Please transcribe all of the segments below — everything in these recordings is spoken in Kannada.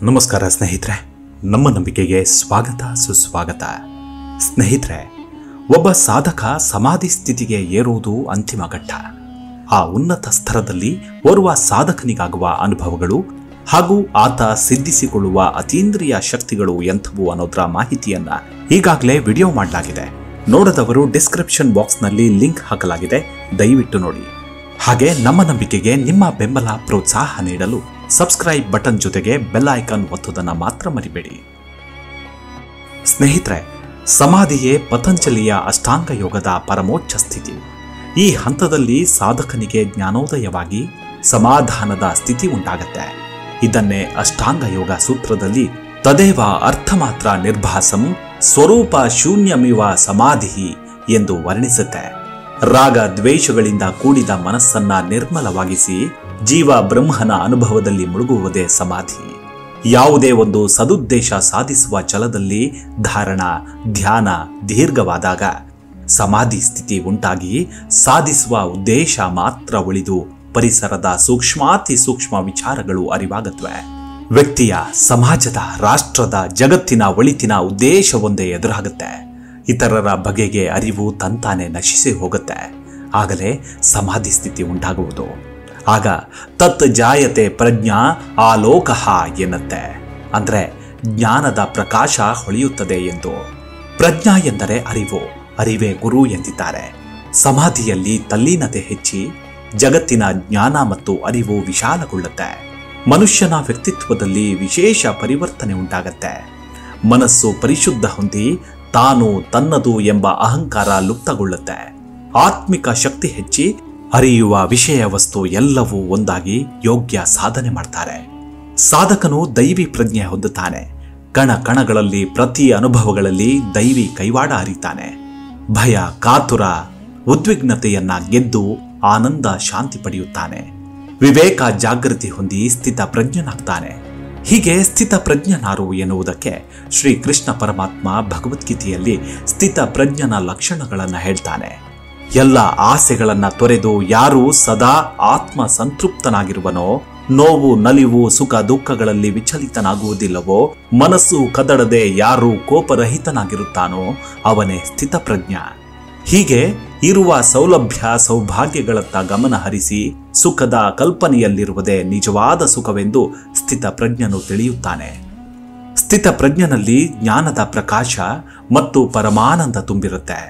ನಮಸ್ಕಾರ ಸ್ನೇಹಿತರೆ, ನಮ್ಮ ನಂಬಿಕೆಗೆ ಸ್ವಾಗತ ಸುಸ್ವಾಗತ. ಸ್ನೇಹಿತರೆ, ಒಬ್ಬ ಸಾಧಕ ಸಮಾಧಿ ಸ್ಥಿತಿಗೆ ಏರುವುದು ಅಂತಿಮ ಘಟ್ಟ. ಆ ಉನ್ನತ ಸ್ತರದಲ್ಲಿ ಓರ್ವ ಸಾಧಕನಿಗಾಗುವ ಅನುಭವಗಳು ಹಾಗೂ ಆತ ಸಿದ್ಧಿಸಿಕೊಳ್ಳುವ ಅತೀಂದ್ರಿಯ ಶಕ್ತಿಗಳು ಎಂಥವು ಅನ್ನೋದರ ಮಾಹಿತಿಯನ್ನ ಈಗಾಗಲೇ ವಿಡಿಯೋ ಮಾಡಲಾಗಿದೆ. ನೋಡದವರು ಡಿಸ್ಕ್ರಿಪ್ಷನ್ ಬಾಕ್ಸ್ನಲ್ಲಿ ಲಿಂಕ್ ಹಾಕಲಾಗಿದೆ, ದಯವಿಟ್ಟು ನೋಡಿ. ಹಾಗೆ ನಮ್ಮ ನಂಬಿಕೆಗೆ ನಿಮ್ಮ ಬೆಂಬಲ ಪ್ರೋತ್ಸಾಹ ನೀಡಲು ಸಬ್ಸ್ಕ್ರೈಬ್ ಬಟನ್ ಜೊತೆಗೆ ಬೆಲ್ ಐಕಾನ್ ಒತ್ತುವುದನ್ನು ಮಾತ್ರ ಮರಿಬೇಡಿ. ಸ್ನೇಹಿತರೆ, ಸಮಾಧಿಯೇ ಪತಂಜಲಿಯ ಅಷ್ಟಾಂಗ ಯೋಗದ ಪರಮೋಚ್ಚ ಸ್ಥಿತಿ. ಈ ಹಂತದಲ್ಲಿ ಸಾಧಕನಿಗೆ ಜ್ಞಾನೋದಯವಾಗಿ ಸಮಾಧಾನದ ಸ್ಥಿತಿ ಉಂಟಾಗತ್ತೆ. ಇದನ್ನೇ ಅಷ್ಟಾಂಗ ಯೋಗ ಸೂತ್ರದಲ್ಲಿ ತದೇವ ಅರ್ಥ ಮಾತ್ರ ನಿರ್ಭಾಸಂ ಸ್ವರೂಪ ಶೂನ್ಯಮಿವ ಸಮಾಧಿ ಎಂದು ವರ್ಣಿಸುತ್ತೆ. ರಾಗ ದ್ವೇಷಗಳಿಂದ ಕೂಡಿದ ಮನಸ್ಸನ್ನ ನಿರ್ಮಲವಾಗಿಸಿ ಜೀವ ಬ್ರಹ್ಮನ ಅನುಭವದಲ್ಲಿ ಮುಳುಗುವುದೇ ಸಮಾಧಿ. ಯಾವುದೇ ಒಂದು ಸದುದ್ದೇಶ ಸಾಧಿಸುವ ಛಲದಲ್ಲಿ ಧಾರಣ, ಧ್ಯಾನ ದೀರ್ಘವಾದಾಗ ಸಮಾಧಿ ಸ್ಥಿತಿ ಉಂಟಾಗಿ ಸಾಧಿಸುವ ಉದ್ದೇಶ ಮಾತ್ರ ಉಳಿದು ಪರಿಸರದ ಸೂಕ್ಷ್ಮಾತಿ ಸೂಕ್ಷ್ಮ ವಿಚಾರಗಳು ಅರಿವಾಗುತ್ತವೆ. ವ್ಯಕ್ತಿಯ, ಸಮಾಜದ, ರಾಷ್ಟ್ರದ, ಜಗತ್ತಿನ ಒಳಿತಿನ ಉದ್ದೇಶ ಒಂದೇ ಎದುರಾಗುತ್ತೆ. ಇತರರ ಬಗೆಗೆ ಅರಿವು ತಂತಾನೆ ನಶಿಸಿ ಹೋಗುತ್ತೆ. ಆಗಲೇ ಸಮಾಧಿ ಸ್ಥಿತಿ ಉಂಟಾಗುವುದು. ಆಗ ತತ್ ಜಾಯತೆ ಪ್ರಜ್ಞಾ ಆಲೋಕಃ ಎನ್ನುತ್ತೆ. ಅಂದ್ರೆ ಜ್ಞಾನದ ಪ್ರಕಾಶ ಹೊಳೆಯುತ್ತದೆ ಎಂದು. ಪ್ರಜ್ಞಾ ಎಂದರೆ ಅರಿವು, ಅರಿವೇ ಗುರು ಎಂದಿದ್ದಾರೆ. ಸಮಾಧಿಯಲ್ಲಿ ತಲ್ಲೀನತೆ ಹೆಚ್ಚಿ ಜಗತ್ತಿನ ಜ್ಞಾನ ಮತ್ತು ಅರಿವು ವಿಶಾಲಗೊಳ್ಳುತ್ತೆ. ಮನುಷ್ಯನ ವ್ಯಕ್ತಿತ್ವದಲ್ಲಿ ವಿಶೇಷ ಪರಿವರ್ತನೆ ಉಂಟಾಗತ್ತೆ. ಮನಸ್ಸು ಪರಿಶುದ್ಧ ಹೊಂದಿ ತಾನು ತನ್ನದು ಎಂಬ ಅಹಂಕಾರ ಲುಪ್ತಗೊಳ್ಳುತ್ತೆ. ಆತ್ಮಿಕ ಶಕ್ತಿ ಹೆಚ್ಚಿ ಅರಿಯುವ ವಿಷಯ ವಸ್ತು ಎಲ್ಲವೂ ಒಂದಾಗಿ ಯೋಗ್ಯ ಸಾಧನೆ ಮಾಡ್ತಾರೆ. ಸಾಧಕನು ದೈವಿ ಪ್ರಜ್ಞೆ ಹೊಂದುತ್ತಾನೆ. ಕಣ ಕಣಗಳಲ್ಲಿ, ಪ್ರತಿ ಅನುಭವಗಳಲ್ಲಿ ದೈವಿ ಕೈವಾಡ ಅರಿತಾನೆ. ಭಯ, ಕಾತುರ, ಉದ್ವಿಗ್ನತೆಯನ್ನ ಗೆದ್ದು ಆನಂದ ಶಾಂತಿ ಪಡೆಯುತ್ತಾನೆ. ವಿವೇಕ ಜಾಗೃತಿ ಹೊಂದಿ ಸ್ಥಿತ ಪ್ರಜ್ಞನಾಗ್ತಾನೆ. ಹೀಗೆ ಸ್ಥಿತ ಪ್ರಜ್ಞನಾರು ಎನ್ನುವುದಕ್ಕೆ ಶ್ರೀ ಕೃಷ್ಣ ಪರಮಾತ್ಮ ಭಗವದ್ಗೀತೆಯಲ್ಲಿ ಸ್ಥಿತ ಪ್ರಜ್ಞನ ಲಕ್ಷಣಗಳನ್ನು ಹೇಳ್ತಾನೆ. ಎಲ್ಲ ಆಸೆಗಳನ್ನ ತೊರೆದು ಯಾರು ಸದಾ ಆತ್ಮ ಸಂತೃಪ್ತನಾಗಿರುವನೋ, ನೋವು ನಲಿವು ಸುಖ ದುಃಖಗಳಲ್ಲಿ ವಿಚಲಿತನಾಗುವುದಿಲ್ಲವೋ, ಮನಸ್ಸು ಕದಡದೆ ಯಾರು ಕೋಪರಹಿತನಾಗಿರುತ್ತಾನೋ ಅವನೇ ಸ್ಥಿತಪ್ರಜ್ಞ. ಹೀಗೆ ಇರುವ ಸೌಲಭ್ಯ ಸೌಭಾಗ್ಯಗಳತ್ತ ಗಮನ ಹರಿಸಿ ಸುಖದ ಕಲ್ಪನೆಯಲ್ಲಿರುವುದೇ ನಿಜವಾದ ಸುಖವೆಂದು ಸ್ಥಿತಪ್ರಜ್ಞನು ತಿಳಿಯುತ್ತಾನೆ. ಸ್ಥಿತಪ್ರಜ್ಞನಲ್ಲಿ ಜ್ಞಾನದ ಪ್ರಕಾಶ ಮತ್ತು ಪರಮಾನಂದ ತುಂಬಿರುತ್ತೆ.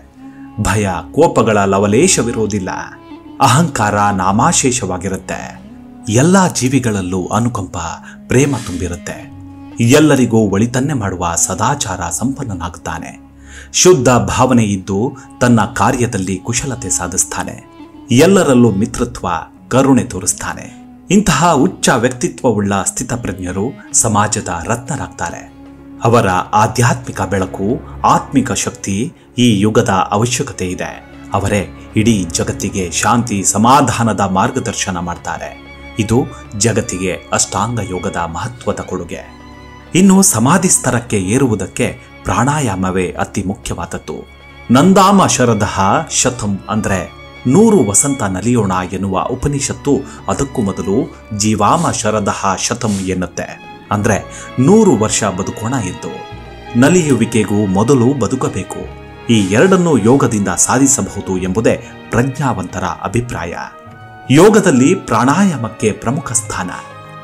ಭಯ ಕೋಪಗಳ ಲವಲೇಶವಿರುವುದಿಲ್ಲ. ಅಹಂಕಾರ ನಾಮಾಶೇಷವಾಗಿರುತ್ತೆ. ಎಲ್ಲ ಜೀವಿಗಳಲ್ಲೂ ಅನುಕಂಪ, ಪ್ರೇಮ ತುಂಬಿರುತ್ತೆ. ಎಲ್ಲರಿಗೂ ಒಳಿತನ್ನೇ ಮಾಡುವ ಸದಾಚಾರ ಸಂಪನ್ನನಾಗುತ್ತಾನೆ. ಶುದ್ಧ ಭಾವನೆ ಇದ್ದು ತನ್ನ ಕಾರ್ಯದಲ್ಲಿ ಕುಶಲತೆ ಸಾಧಿಸ್ತಾನೆ. ಎಲ್ಲರಲ್ಲೂ ಮಿತ್ರತ್ವ, ಕರುಣೆ ತೋರಿಸ್ತಾನೆ. ಇಂತಹ ಉಚ್ಚ ವ್ಯಕ್ತಿತ್ವವುಳ್ಳ ಸ್ಥಿತಪ್ರಜ್ಞರು ಸಮಾಜದ ರತ್ನರಾಗ್ತಾರೆ. ಅವರ ಆಧ್ಯಾತ್ಮಿಕ ಬೆಳಕು, ಆತ್ಮಿಕ ಶಕ್ತಿ ಈ ಯುಗದ ಅವಶ್ಯಕತೆ ಇದೆ. ಅವರೇ ಇಡೀ ಜಗತ್ತಿಗೆ ಶಾಂತಿ ಸಮಾಧಾನದ ಮಾರ್ಗದರ್ಶನ ಮಾಡ್ತಾರೆ. ಇದು ಜಗತ್ತಿಗೆ ಅಷ್ಟಾಂಗ ಯೋಗದ ಮಹತ್ವದ ಕೊಡುಗೆ. ಇನ್ನು ಸಮಾಧಿ ಸ್ತರಕ್ಕೆ ಏರುವುದಕ್ಕೆ ಪ್ರಾಣಾಯಾಮವೇ ಅತಿ ಮುಖ್ಯವಾದದ್ದು. ನಂದಾಮ ಶರದಃ ಶತಂ ಅಂದ್ರೆ 100 ವಸಂತ ನಲಿಯೋಣ ಎನ್ನುವ ಉಪನಿಷತ್ತು ಅದಕ್ಕೂ ಮೊದಲು ಜೀವಾಮ ಶರದಃ ಶತಂ ಎನ್ನುತ್ತೆ. ಅಂದ್ರೆ 100 ವರ್ಷ ಬದುಕೋಣ ಎಂದು. ನಲಿಯುವಿಕೆಗೂ ಮೊದಲು ಬದುಕಬೇಕು. ಈ ಎರಡನ್ನೂ ಯೋಗದಿಂದ ಸಾಧಿಸಬಹುದು ಎಂಬುದೇ ಪ್ರಜ್ಞಾವಂತರ ಅಭಿಪ್ರಾಯ. ಯೋಗದಲ್ಲಿ ಪ್ರಾಣಾಯಾಮಕ್ಕೆ ಪ್ರಮುಖ ಸ್ಥಾನ.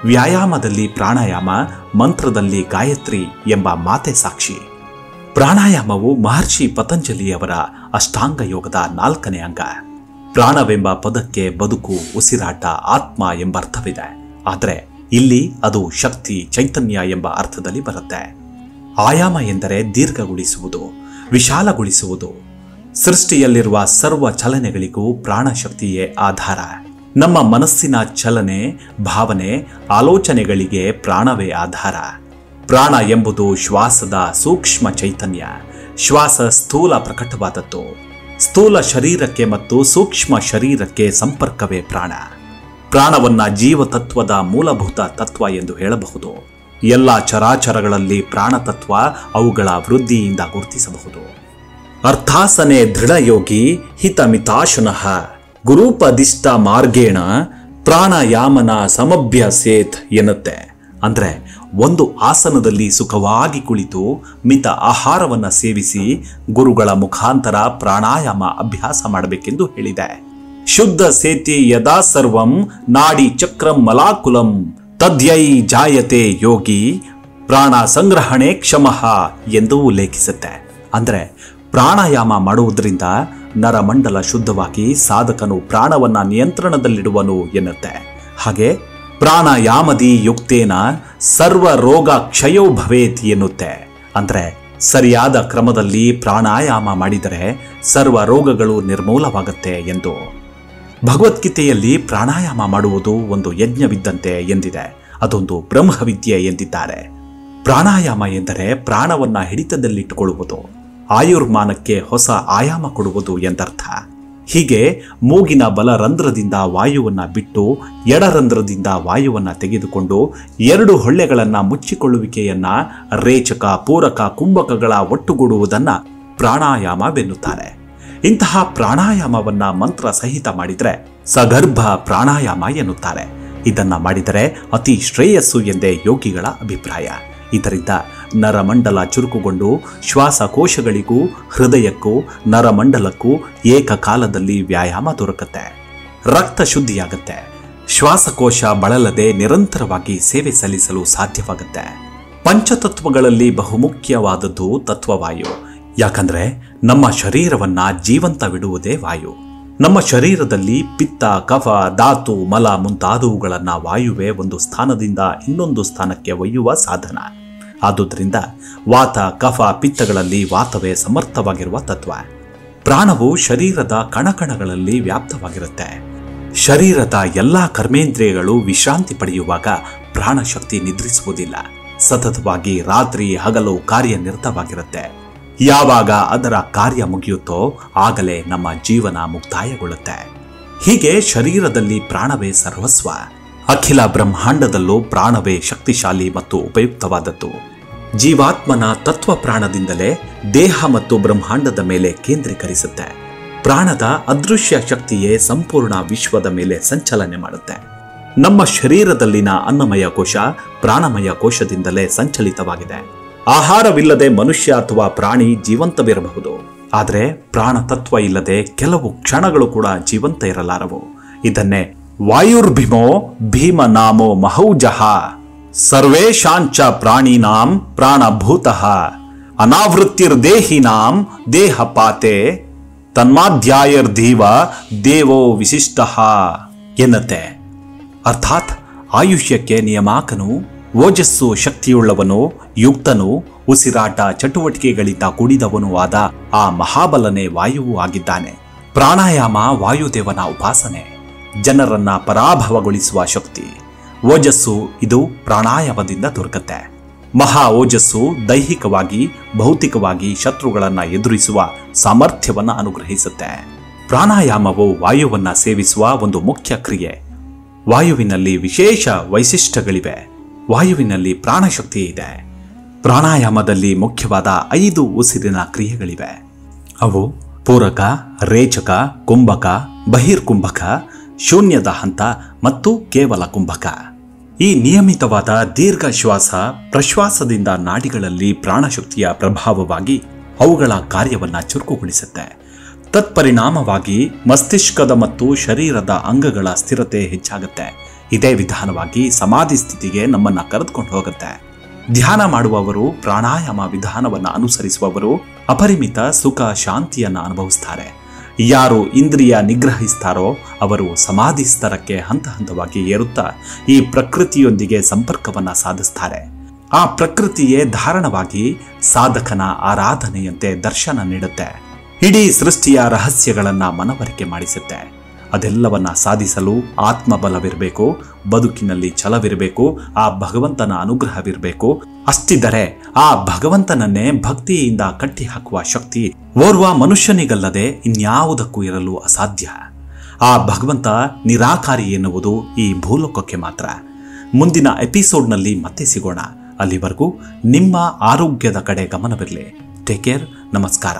ವ್ಯಾಯಾಮದಲ್ಲಿ ಪ್ರಾಣಾಯಾಮ, ಮಂತ್ರದಲ್ಲಿ ಗಾಯತ್ರಿ ಎಂಬ ಮಾತೆ ಸಾಕ್ಷಿ. ಪ್ರಾಣಾಯಾಮವು ಮಹರ್ಷಿ ಪತಂಜಲಿಯವರ ಅಷ್ಟಾಂಗ ಯೋಗದ 4ನೇ ಅಂಗ. ಪ್ರಾಣವೆಂಬ ಪದಕ್ಕೆ ಬದುಕು, ಉಸಿರಾಟ, ಆತ್ಮ ಎಂಬ ಅರ್ಥವಿದೆ. ಆದರೆ ಇಲ್ಲಿ ಅದು ಶಕ್ತಿ, ಚೈತನ್ಯ ಎಂಬ ಅರ್ಥದಲ್ಲಿ ಬರುತ್ತೆ. ಆಯಾಮ ಎಂದರೆ ದೀರ್ಘಗೊಳಿಸುವುದು, ವಿಶಾಲಗೊಳಿಸುವುದು. ಸೃಷ್ಟಿಯಲ್ಲಿರುವ ಸರ್ವ ಚಲನೆಗಳಿಗೂ ಪ್ರಾಣಶಕ್ತಿಯೇ ಆಧಾರ. ನಮ್ಮ ಮನಸ್ಸಿನ ಚಲನೆ, ಭಾವನೆ, ಆಲೋಚನೆಗಳಿಗೆ ಪ್ರಾಣವೇ ಆಧಾರ. ಪ್ರಾಣ ಎಂಬುದು ಶ್ವಾಸದ ಸೂಕ್ಷ್ಮ ಚೈತನ್ಯ. ಶ್ವಾಸ ಸ್ಥೂಲ ಪ್ರಕಟವಾದದ್ದು. ಸ್ಥೂಲ ಶರೀರಕ್ಕೆ ಮತ್ತು ಸೂಕ್ಷ್ಮ ಶರೀರಕ್ಕೆ ಸಂಪರ್ಕವೇ ಪ್ರಾಣ. ಪ್ರಾಣವನ್ನ ಜೀವತತ್ವದ ಮೂಲಭೂತ ತತ್ವ ಎಂದು ಹೇಳಬಹುದು. ಎಲ್ಲ ಚರಾಚರಗಳಲ್ಲಿ ಪ್ರಾಣತತ್ವ ಅವುಗಳ ವೃದ್ಧಿಯಿಂದ ಗುರುತಿಸಬಹುದು. ಅರ್ಥಾಸನೆ ದೃಢಯೋಗಿ ಹಿತಮಿತಾಶುನಃ ಗುರುಪದಿಷ್ಟ ಮಾರ್ಗೇಣ ಪ್ರಾಣಾಯಾಮನ ಸಮಭ್ಯಸೇತ್ ಎನ್ನುತ್ತೆ. ಅಂದ್ರೆ ಒಂದು ಆಸನದಲ್ಲಿ ಸುಖವಾಗಿ ಕುಳಿತು ಮಿತ ಆಹಾರವನ್ನು ಸೇವಿಸಿ ಗುರುಗಳ ಮುಖಾಂತರ ಪ್ರಾಣಾಯಾಮ ಅಭ್ಯಾಸ ಮಾಡಬೇಕೆಂದು ಹೇಳಿದೆ. ಶುದ್ಧ ಸೇತಿ ಯದಾ ಸರ್ವಂ ನಾಡಿ ಚಕ್ರಂ ಮಲಾಕುಲಂ ತದ್ಯೈ ಜಾಯತೆ ಯೋಗಿ ಪ್ರಾಣ ಸಂಗ್ರಹಣೆ ಕ್ಷಮಃ ಎಂದು ಉಲ್ಲೇಖಿಸುತ್ತೆ. ಅಂದರೆ ಪ್ರಾಣಾಯಾಮ ಮಾಡುವುದರಿಂದ ನರಮಂಡಲ ಶುದ್ಧವಾಗಿ ಸಾಧಕನು ಪ್ರಾಣವನ್ನ ನಿಯಂತ್ರಣದಲ್ಲಿಡುವನು ಎನ್ನುತ್ತೆ. ಹಾಗೆ ಪ್ರಾಣಾಯಾಮದಿ ಯುಕ್ತೇನ ಸರ್ವ ರೋಗ ಕ್ಷಯೋ ಭವೇತ್ ಎನ್ನುತ್ತೆ. ಅಂದರೆ ಸರಿಯಾದ ಕ್ರಮದಲ್ಲಿ ಪ್ರಾಣಾಯಾಮ ಮಾಡಿದರೆ ಸರ್ವ ರೋಗಗಳು ನಿರ್ಮೂಲವಾಗುತ್ತೆ ಎಂದು. ಭಗವದ್ಗೀತೆಯಲ್ಲಿ ಪ್ರಾಣಾಯಾಮ ಮಾಡುವುದು ಒಂದು ಯಜ್ಞವಿದ್ದಂತೆ ಎಂದಿದೆ. ಅದೊಂದು ಬ್ರಹ್ಮವಿದ್ಯೆ ಎಂದಿದ್ದಾರೆ. ಪ್ರಾಣಾಯಾಮ ಎಂದರೆ ಪ್ರಾಣವನ್ನ ಹಿಡಿತದಲ್ಲಿಟ್ಟುಕೊಳ್ಳುವುದು, ಆಯುರ್ಮಾನಕ್ಕೆ ಹೊಸ ಆಯಾಮ ಕೊಡುವುದು ಎಂದರ್ಥ. ಹೀಗೆ ಮೂಗಿನ ಬಲರಂಧ್ರದಿಂದ ವಾಯುವನ್ನ ಬಿಟ್ಟು ಎಡರಂಧ್ರದಿಂದ ವಾಯುವನ್ನ ತೆಗೆದುಕೊಂಡು 2 ಹೊಳ್ಳೆಗಳನ್ನ ಮುಚ್ಚಿಕೊಳ್ಳುವಿಕೆಯನ್ನ ರೇಚಕ, ಪೂರಕ, ಕುಂಭಕಗಳ ಒಟ್ಟುಗೂಡುವುದನ್ನ ಪ್ರಾಣಾಯಾಮವೆನ್ನುತ್ತಾರೆ. ಇಂತಹ ಪ್ರಾಣಾಯಾಮವನ್ನ ಮಂತ್ರ ಸಹಿತ ಮಾಡಿದರೆ ಸಗರ್ಭ ಪ್ರಾಣಾಯಾಮ ಎನ್ನುತ್ತಾರೆ. ಇದನ್ನ ಮಾಡಿದರೆ ಅತಿ ಶ್ರೇಯಸ್ಸು ಎಂದೇ ಯೋಗಿಗಳ ಅಭಿಪ್ರಾಯ. ಇದರಿಂದ ನರಮಂಡಲ ಚುರುಕುಗೊಂಡು ಶ್ವಾಸಕೋಶಗಳಿಗೂ ಹೃದಯಕ್ಕೂ ನರಮಂಡಲಕ್ಕೂ ಏಕಕಾಲದಲ್ಲಿ ವ್ಯಾಯಾಮ ದೊರಕುತ್ತೆ. ರಕ್ತ ಶುದ್ಧಿಯಾಗುತ್ತೆ. ಶ್ವಾಸಕೋಶ ಬಳಲದೆ ನಿರಂತರವಾಗಿ ಸೇವೆ ಸಲ್ಲಿಸಲು ಸಾಧ್ಯವಾಗುತ್ತೆ. ಪಂಚತತ್ವಗಳಲ್ಲಿ ಬಹುಮುಖ್ಯವಾದದ್ದು ತತ್ವವಾಯು. ಯಾಕಂದ್ರೆ ನಮ್ಮ ಶರೀರವನ್ನ ಜೀವಂತವಿಡುವುದೇ ವಾಯು. ನಮ್ಮ ಶರೀರದಲ್ಲಿ ಪಿತ್ತ, ಕಫ, ಧಾತು, ಮಲ ಮುಂತಾದವುಗಳನ್ನ ವಾಯುವೆ ಒಂದು ಸ್ಥಾನದಿಂದ ಇನ್ನೊಂದು ಸ್ಥಾನಕ್ಕೆ ಒಯ್ಯುವ ಸಾಧನ. ಆದುದರಿಂದ ವಾತ, ಕಫ, ಪಿತ್ತಗಳಲ್ಲಿ ವಾತವೇ ಸಮರ್ಥವಾಗಿರುವ ತತ್ವ. ಪ್ರಾಣವು ಶರೀರದ ಕಣಕಣಗಳಲ್ಲಿ ವ್ಯಾಪ್ತವಾಗಿರುತ್ತೆ. ಶರೀರದ ಎಲ್ಲಾ ಕರ್ಮೇಂದ್ರಿಯಗಳು ವಿಶ್ರಾಂತಿ ಪಡೆಯುವಾಗ ಪ್ರಾಣಶಕ್ತಿ ನಿದ್ರಿಸುವುದಿಲ್ಲ. ಸತತವಾಗಿ ರಾತ್ರಿ ಹಗಲು ಕಾರ್ಯನಿರತವಾಗಿರುತ್ತೆ. ಯಾವಾಗ ಅದರ ಕಾರ್ಯ ಮುಗಿಯುತ್ತೋ ಆಗಲೇ ನಮ್ಮ ಜೀವನ ಮುಕ್ತಾಯಗೊಳ್ಳುತ್ತೆ. ಹೀಗೆ ಶರೀರದಲ್ಲಿ ಪ್ರಾಣವೇ ಸರ್ವಸ್ವ. ಅಖಿಲ ಬ್ರಹ್ಮಾಂಡದಲ್ಲೂ ಪ್ರಾಣವೇ ಶಕ್ತಿಶಾಲಿ ಮತ್ತು ಉಪಯುಕ್ತವಾದದ್ದು. ಜೀವಾತ್ಮನ ತತ್ವ ಪ್ರಾಣದಿಂದಲೇ ದೇಹ ಮತ್ತು ಬ್ರಹ್ಮಾಂಡದ ಮೇಲೆ ಕೇಂದ್ರೀಕರಿಸುತ್ತೆ. ಪ್ರಾಣದ ಅದೃಶ್ಯ ಶಕ್ತಿಯೇ ಸಂಪೂರ್ಣ ವಿಶ್ವದ ಮೇಲೆ ಸಂಚಲನೆ ಮಾಡುತ್ತೆ. ನಮ್ಮ ಶರೀರದಲ್ಲಿನ ಅನ್ನಮಯ ಕೋಶ ಪ್ರಾಣಮಯ ಕೋಶದಿಂದಲೇ ಸಂಚಲಿತವಾಗಿದೆ. ಆಹಾರವಿಲ್ಲದೆ ಮನುಷ್ಯ ಅಥವಾ ಪ್ರಾಣಿ ಜೀವಂತವಿರಬಹುದು. ಆದರೆ ಪ್ರಾಣ ತತ್ವ ಇಲ್ಲದೆ ಕೆಲವು ಕ್ಷಣಗಳು ಕೂಡ ಜೀವಂತ ಇರಲಾರವು. ಇದನ್ನೇ ವಾಯುರ್ಭೀಮೋ ಭೀಮನಾಮೋ ಮಹೌಜಃ ಸರ್ವೇಶಾಂಚ ಪ್ರಾಣಿನಾಂ ಪ್ರಾಣಭೂತಃ ಅನಾವೃತ್ತಿರ್ದೇಹಿನಾಂ ದೇಹಪಾತೆ ತನ್ಮಾಧ್ಯಾಯರ್ಧೀವ ದೇವೋ ವಿಶಿಷ್ಟಃ ಎನ್ನುತ್ತೆ. ಅರ್ಥಾತ್ ಆಯುಷ್ಯಕ್ಕೆ ನಿಯಮಾಕನು, ಓಜಸ್ಸು ಶಕ್ತಿಯುಳ್ಳವನು, ಯುಕ್ತನು, ಉಸಿರಾಟ ಚಟುವಟಿಕೆಗಳಿಂದ ಕೂಡಿದವನೂ ಆದ ಆ ಮಹಾಬಲನೇ ವಾಯುವು ಆಗಿದ್ದಾನೆ. ಪ್ರಾಣಾಯಾಮ ವಾಯುದೇವನ ಉಪಾಸನೆ, ಜನರನ್ನ ಪರಾಭವಗೊಳಿಸುವ ಶಕ್ತಿ. ಓಜಸ್ಸು ಇದು ಪ್ರಾಣಾಯಾಮದಿಂದ ದೊರಕುತ್ತೆ. ಮಹಾ ಓಜಸ್ಸು ದೈಹಿಕವಾಗಿ ಭೌತಿಕವಾಗಿ ಶತ್ರುಗಳನ್ನ ಎದುರಿಸುವ ಸಾಮರ್ಥ್ಯವನ್ನ ಅನುಗ್ರಹಿಸುತ್ತೆ. ಪ್ರಾಣಾಯಾಮವು ವಾಯುವನ್ನ ಸೇವಿಸುವ ಒಂದು ಮುಖ್ಯ ಕ್ರಿಯೆ. ವಾಯುವಿನಲ್ಲಿ ವಿಶೇಷ ವೈಶಿಷ್ಟ್ಯಗಳಿವೆ. ವಾಯುವಿನಲ್ಲಿ ಪ್ರಾಣಶಕ್ತಿ ಇದೆ. ಪ್ರಾಣಾಯಾಮದಲ್ಲಿ ಮುಖ್ಯವಾದ 5 ಉಸಿರಿನ ಕ್ರಿಯೆಗಳಿವೆ. ಅವು ಪೂರಕ, ರೇಚಕ, ಕುಂಭಕ, ಬಹಿರ್ಕುಂಭಕ, ಶೂನ್ಯದ ಹಂತ ಮತ್ತು ಕೇವಲ ಕುಂಭಕ. ಈ ನಿಯಮಿತವಾದ ದೀರ್ಘ ಶ್ವಾಸ ಪ್ರಶ್ವಾಸದಿಂದ ನಾಡಿಗಳಲ್ಲಿ ಪ್ರಾಣಶಕ್ತಿಯ ಪ್ರಭಾವವಾಗಿ ಅವುಗಳ ಕಾರ್ಯವನ್ನ ಚುರುಕುಗೊಳಿಸುತ್ತೆ. ತತ್ಪರಿಣಾಮವಾಗಿ ಮಸ್ತಿಷ್ಕದ ಮತ್ತು ಶರೀರದ ಅಂಗಗಳ ಸ್ಥಿರತೆ ಹೆಚ್ಚಾಗುತ್ತೆ. ಇದೇ ವಿಧಾನವಾಗಿ ಸಮಾಧಿ ಸ್ಥಿತಿಗೆ ನಮ್ಮನ್ನ ಕರೆದುಕೊಂಡು ಹೋಗುತ್ತೆ. ಧ್ಯಾನ ಮಾಡುವವರು, ಪ್ರಾಣಾಯಾಮ ವಿಧಾನವನ್ನು ಅನುಸರಿಸುವವರು ಅಪರಿಮಿತ ಸುಖ ಶಾಂತಿಯನ್ನು ಅನುಭವಿಸ್ತಾರೆ. ಯಾರು ಇಂದ್ರಿಯ ನಿಗ್ರಹಿಸ್ತಾರೋ ಅವರು ಸಮಾಧಿ ಸ್ತರಕ್ಕೆ ಹಂತ ಹಂತವಾಗಿ ಏರುತ್ತಾ ಈ ಪ್ರಕೃತಿಯೊಂದಿಗೆ ಸಂಪರ್ಕವನ್ನ ಸಾಧಿಸ್ತಾರೆ. ಆ ಪ್ರಕೃತಿಯೇ ಧಾರಣವಾಗಿ ಸಾಧಕನ ಆರಾಧನೆಯಂತೆ ದರ್ಶನ ನೀಡುತ್ತೆ. ಇಡೀ ಸೃಷ್ಟಿಯ ರಹಸ್ಯಗಳನ್ನ ಮನವರಿಕೆ ಮಾಡಿಸುತ್ತೆ. ಅದೆಲ್ಲವನ್ನ ಸಾಧಿಸಲು ಆತ್ಮಬಲವಿರಬೇಕು, ಬದುಕಿನಲ್ಲಿ ಛಲವಿರಬೇಕು, ಆ ಭಗವಂತನ ಅನುಗ್ರಹವಿರಬೇಕು. ಅಷ್ಟಿದ್ದರೆ ಆ ಭಗವಂತನನ್ನೇ ಭಕ್ತಿಯಿಂದ ಕಟ್ಟಿ ಹಾಕುವ ಶಕ್ತಿ ಓರ್ವ ಮನುಷ್ಯನಿಗಲ್ಲದೆ ಇನ್ಯಾವುದಕ್ಕೂ ಇರಲು ಅಸಾಧ್ಯ. ಆ ಭಗವಂತ ನಿರಾಕಾರಿ ಎನ್ನುವುದು ಈ ಭೂಲೋಕಕ್ಕೆ ಮಾತ್ರ. ಮುಂದಿನ ಎಪಿಸೋಡ್ನಲ್ಲಿ ಮತ್ತೆ ಸಿಗೋಣ. ಅಲ್ಲಿವರೆಗೂ ನಿಮ್ಮ ಆರೋಗ್ಯದ ಕಡೆ ಗಮನವಿರಲಿ. Take care. ನಮಸ್ಕಾರ.